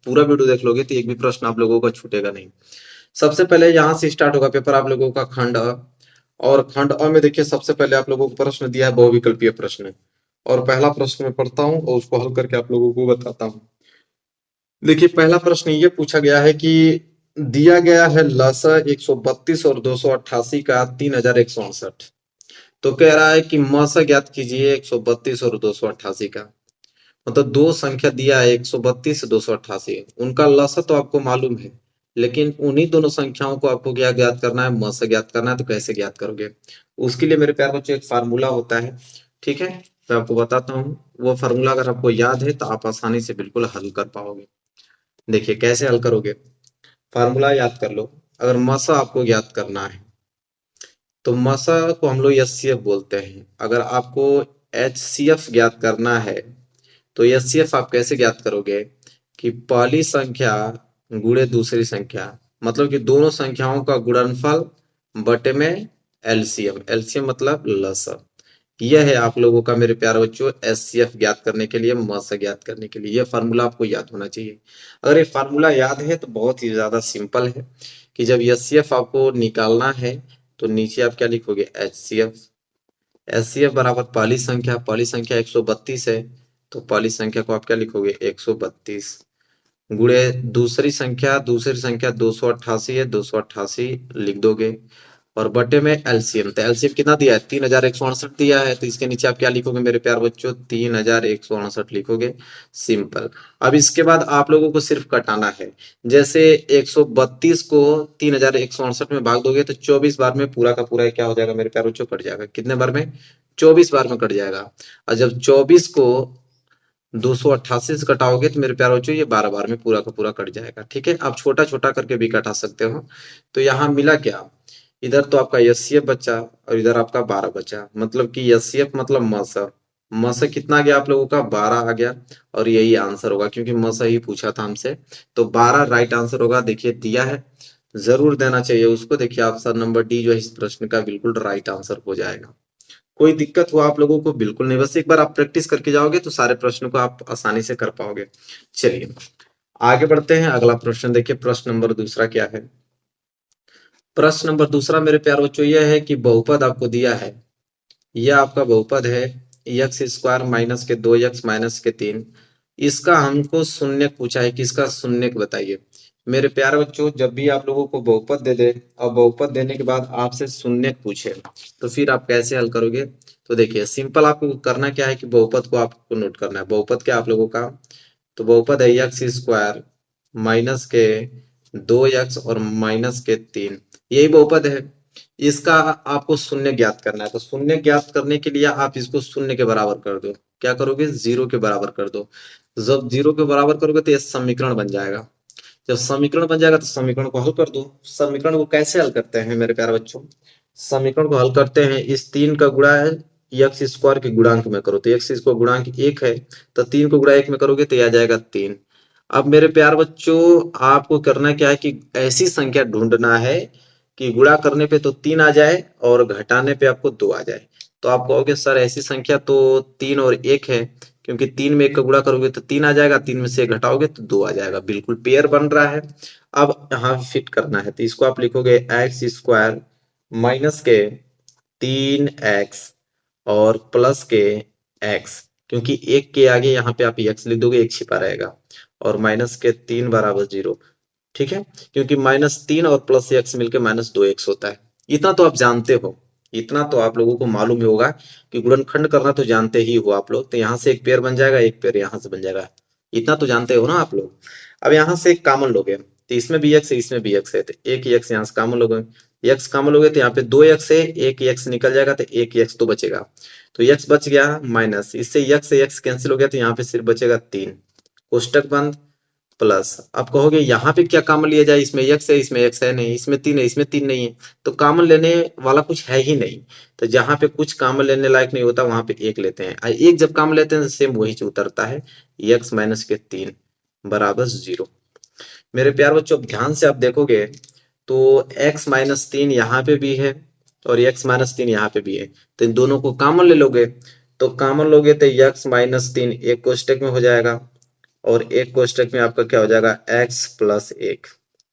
पूरा वीडियो देख लोगे तो एक भी प्रश्न आप लोगों का छूटेगा नहीं। सबसे पहले यहाँ से स्टार्ट होगा पेपर आप लोगों का खंड अ। और खंड अ में देखिए सबसे पहले आप लोगों को प्रश्न दिया है बहुविकल्पीय प्रश्न। और पहला प्रश्न मैं पढ़ता हूँ और उसको हल करके आप लोगों को बताता हूँ। देखिए पहला प्रश्न ये पूछा गया है कि दिया गया है लसा 132 और 288 का 3168। तो कह रहा है कि मसा ज्ञात कीजिए 132 और 288 का। मतलब दो संख्या दिया है 132 288, उनका लसा तो आपको मालूम है, लेकिन उन्हीं दोनों संख्याओं को आपको क्या ज्ञात करना है, मसा ज्ञात करना है। तो कैसे ज्ञात करोगे? उसके लिए मेरे प्यार बच्चों एक फार्मूला होता है, ठीक है, मैं आपको बताता हूँ। वो फार्मूला अगर आपको याद है तो आप आसानी से बिल्कुल हल कर पाओगे। देखिए कैसे हल करोगे, फार्मूला याद कर लो। अगर मसा आपको ज्ञात करना है तो मसा को हम लोग एचसीएफ बोलते हैं। अगर आपको एचसीएफ ज्ञात करना है तो एचसीएफ आप कैसे ज्ञात करोगे कि पहली संख्या गुणे दूसरी संख्या, मतलब कि दोनों संख्याओं का गुणनफल बटे में एलसीएम। एलसीएम मतलब लसा। यह है आप लोगों का मेरे प्यारे बच्चों एचसीएफ ज्ञात करने के लिए, मसा ज्ञात करने के लिए यह फार्मूला आपको याद होना चाहिए। अगर ये फार्मूला याद है तो बहुत ही ज्यादा सिंपल है कि जब एचसीएफ आपको निकालना है तो नीचे आप क्या लिखोगे, एचसीएफ। एचसीएफ बराबर पहली संख्या 132 है, तो पहली संख्या को आप क्या लिखोगे, 132 गुणे दूसरी संख्या 288 है, 288 लिख दोगे। और बटे में एलसीएम, तो एलसीएम कितना दिया है, 3168 दिया है, तो इसके नीचे आप क्या लिखोगे मेरे प्यार बच्चों, 3168 लिखोगे। सिंपल। अब इसके बाद आप लोगों को सिर्फ कटाना है। जैसे 132 को 3168 में भाग दोगे तो 24 बार में पूरा का पूरा क्या हो जाएगा मेरे प्यार बच्चों, कट जाएगा। कितने बार में, 24 बार में कट जाएगा। और जब 24 को 288 से कटाओगे तो मेरे प्यारे बच्चों ये 12 बार में पूरा का पूरा कट जाएगा। ठीक है, आप छोटा छोटा करके भी कटा सकते हो। तो यहाँ मिला क्या, इधर तो आपका एचसीएफ बचा और इधर आपका 12 बचा, मतलब कि एचसीएफ मतलब मसा। मसा कितना आ गया आप लोगों का, 12 आ गया। और यही आंसर होगा क्योंकि मसा ही पूछा था हमसे, तो 12 राइट आंसर होगा। देखिए दिया है, जरूर देना चाहिए उसको। देखिए ऑप्शन नंबर डी जो है इस प्रश्न का बिल्कुल राइट आंसर हो जाएगा। कोई दिक्कत हुआ आप लोगों को बिल्कुल नहीं, बस एक बार आप प्रैक्टिस करके जाओगे तो सारे प्रश्नों को आप आसानी से कर पाओगे। चलिए आगे बढ़ते हैं। अगला प्रश्न देखिए, प्रश्न नंबर दूसरा क्या है। प्रश्न नंबर दूसरा मेरे प्यारे बच्चों यह है कि बहुपद आपको दिया है, यह आपका बहुपद है एक्स स्क्वायर माइनस के 2x माइनस के 3। इसका हमको शून्य पूछा है, किसका शून्य बताइए। मेरे प्यारे बच्चों जब भी आप लोगों को बहुपद दे दे और बहुपद देने के बाद आपसे शून्य पूछे तो फिर आप कैसे हल करोगे। तो देखिए सिंपल आपको करना क्या है कि बहुपद को आपको नोट करना है। बहुपद क्या आप लोगों का, तो बहुपद है एक्स स्क्वायर माइनस के 2x और माइनस के 3, यही बहुपद है। इसका आपको शून्य ज्ञात करना है, तो शून्य ज्ञात करने के लिए आप इसको शून्य के बराबर कर दो। क्या करोगे, 0 के बराबर कर दो। जब 0 के बराबर करोगे तो ये समीकरण बन जाएगा। जब समीकरण बन जाएगा तो समीकरण को हल कर दो। समीकरण को कैसे हल करते हैं मेरे प्यारे बच्चों, समीकरण को हल करते हैं, इस 3 का गुणा है एक्स स्क्वायर के गुणांक में करो, तो एक्स इसको गुणांक 1 है, तो 3 को गुणा 1 में करोगे तो यह आ जाएगा 3। अब मेरे प्यार बच्चों आपको करना क्या है कि ऐसी संख्या ढूंढना है कि गुणा करने पे तो 3 आ जाए और घटाने पे आपको 2 आ जाए। तो आप कहोगे सर ऐसी संख्या तो 3 और 1 है, क्योंकि 3 में 1 का गुणा करोगे तो 3 आ जाएगा, 3 में से 1 घटाओगे तो 2 आ जाएगा, बिल्कुल पेयर बन रहा है। अब यहाँ फिट करना है तो इसको आप लिखोगे एक्स स्क्वायर माइनस के 3x और प्लस के x, क्योंकि 1 के आगे यहाँ पे आप x लिख दोगे, 1 छिपा रहेगा, और माइनस के 3 बराबर 0। ठीक है, क्योंकि -3 और प्लस x मिलकर -2x होता है। इतना तो आप जानते हो, इतना तो आप लोगों को मालूम ही होगा कि गुणनखंड करना तो जानते ही हो आप लोग। तो यहाँ से एक पेयर बन जाएगा, एक पेयर यहाँ से बन जाएगा, इतना तो जानते हो ना आप लोग। अब यहाँ से एक कॉमन लोगे तो इसमें भी x है इसमें भी x है, तो एक ही x यहाँ से कॉमन लोगे, x कॉमन लोगे तो यहाँ पे 2x है, एक x निकल जाएगा तो एक x तो बचेगा, तो x बच गया माइनस, इससे x कैंसिल हो गया तो यहाँ पे सिर्फ बचेगा 3, कोष्टक बंद प्लस। अब कहोगे यहाँ पे क्या कॉमन लिया जाए, इसमें x है इसमें x है नहीं, इसमें 3 है इसमें 3 नहीं है, तो कॉमन लेने वाला कुछ है ही नहीं। तो जहाँ पे कुछ कॉमन लेने लायक नहीं होता वहां पे 1 लेते हैं, और 1 जब कॉमन लेते हैं तो सेम वही उतरता है, x माइनस के 3 बराबर 0। मेरे प्यार बच्चों ध्यान से आप देखोगे तो x माइनस 3 यहाँ पे भी है और x माइनस 3 यहाँ पे भी है, तो इन दोनों को कॉमन ले लोगे, तो कॉमन लोगे तो x माइनस 3 एक कोष्टक में हो जाएगा और एक कोष्टक में आपका क्या हो जाएगा x प्लस 1,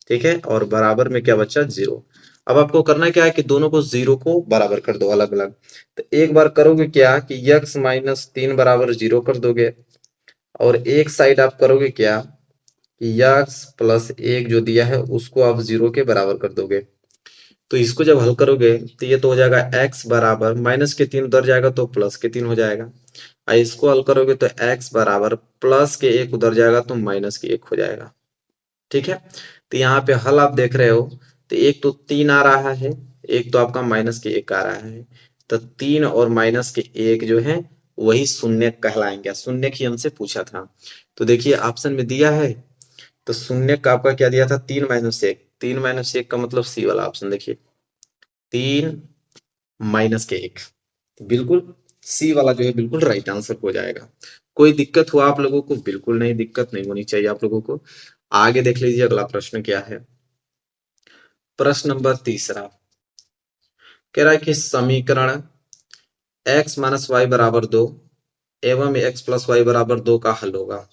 ठीक है, और बराबर में क्या बचा 0। अब आपको करना क्या है कि दोनों को 0 को बराबर कर दो अलग अलग। तो एक बार करोगे क्या कि x माइनस 3 बराबर 0 कर दोगे, और एक साइड आप करोगे क्या कि x प्लस 1 जो दिया है उसको आप 0 के बराबर कर दोगे। तो इसको जब हल करोगे तो ये तो हो जाएगा x बराबर माइनस के 3 उधर जाएगा तो प्लस के 3 हो जाएगा, और इसको हल करोगे तो x बराबर प्लस के 1 उधर जाएगा तो माइनस के 1 हो जाएगा, ठीक है। तो यहाँ पे हल आप देख रहे हो, तो एक तो 3 आ रहा है, एक तो आपका माइनस के 1 आ रहा है, तो 3 और माइनस के 1 जो है वही शून्य कहलाएंगे, शून्य ही हमसे पूछा था। तो देखिए ऑप्शन में दिया है, तो शून्य का आपका क्या दिया था 3 माइनस 1, 3 माइनस 1 का मतलब सी वाला ऑप्शन, देखिए 3 माइनस के 1, बिल्कुल सी वाला जो है बिल्कुल राइट आंसर हो जाएगा। कोई दिक्कत हुआ आप लोगों को? बिल्कुल नहीं, दिक्कत नहीं होनी चाहिए आप लोगों को। आगे देख लीजिए अगला प्रश्न क्या है। प्रश्न नंबर 3 कह रहा है कि समीकरण x माइनस वाई बराबर 2 एवं x प्लस वाई बराबर 2 का हल होगा।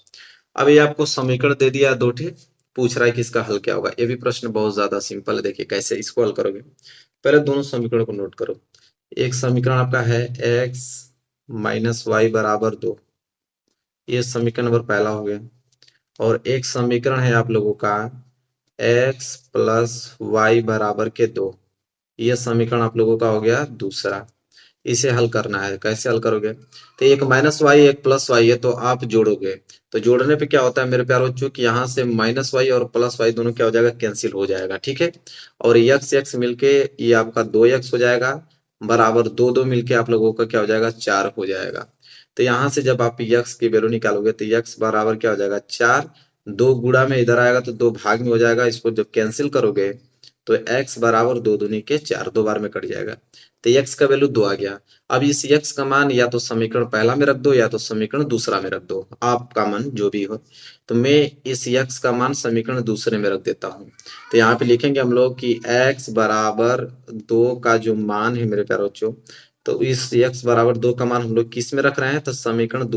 अब ये आपको समीकरण दे दिया दो ठे, पूछ रहा है कि इसका हल क्या होगा। ये भी प्रश्न बहुत ज्यादा सिंपल है, देखिए कैसे इसको हल करोगे। पहले दोनों समीकरण को नोट करो। एक समीकरण आपका है x माइनस वाई बराबर 2, ये समीकरण नंबर पहला हो गया, और एक समीकरण है आप लोगों का x प्लस वाई बराबर के 2, यह समीकरण आप लोगों का हो गया दूसरा। इसे हल करना है, कैसे हल करोगे? तो एक माइनस वाई एक प्लस वाई है, तो आप जोड़ोगे, तो जोड़ने पे क्या होता है मेरे प्यारे बच्चों कि यहाँ से माइनस वाई और प्लस वाई दोनों क्या हो जाएगा कैंसिल हो जाएगा, ठीक है। और यक्स यक्स मिलके ये आपका 2x हो जाएगा, बराबर 2 2 मिलके आप लोगों का क्या हो जाएगा 4 हो जाएगा। तो यहाँ से जब आप यक्स की वैल्यू निकालोगे तो यक्स बराबर क्या हो जाएगा 4, 2 गुणा में इधर आएगा तो 2 भाग में हो जाएगा, इसको जब कैंसिल करोगे तो x बराबर 2 दूनी के 4, 2 बार में कट जाएगा, तो x का वैल्यू 2 आ गया। अब इस x का मान या तो समीकरण पहला में रख दो या तो समीकरण दूसरा में रख दो, आपका मन जो भी हो। तो मैं इस x का मान समीकरण दूसरे में रख देता हूँ। तो यहाँ पे लिखेंगे हम लोग कि x बराबर 2 का जो मान है मेरे प्यारे बच्चों, तो इस x बराबर 2 का मान हम लोग किस में रख रहे हैं, तो समीकरण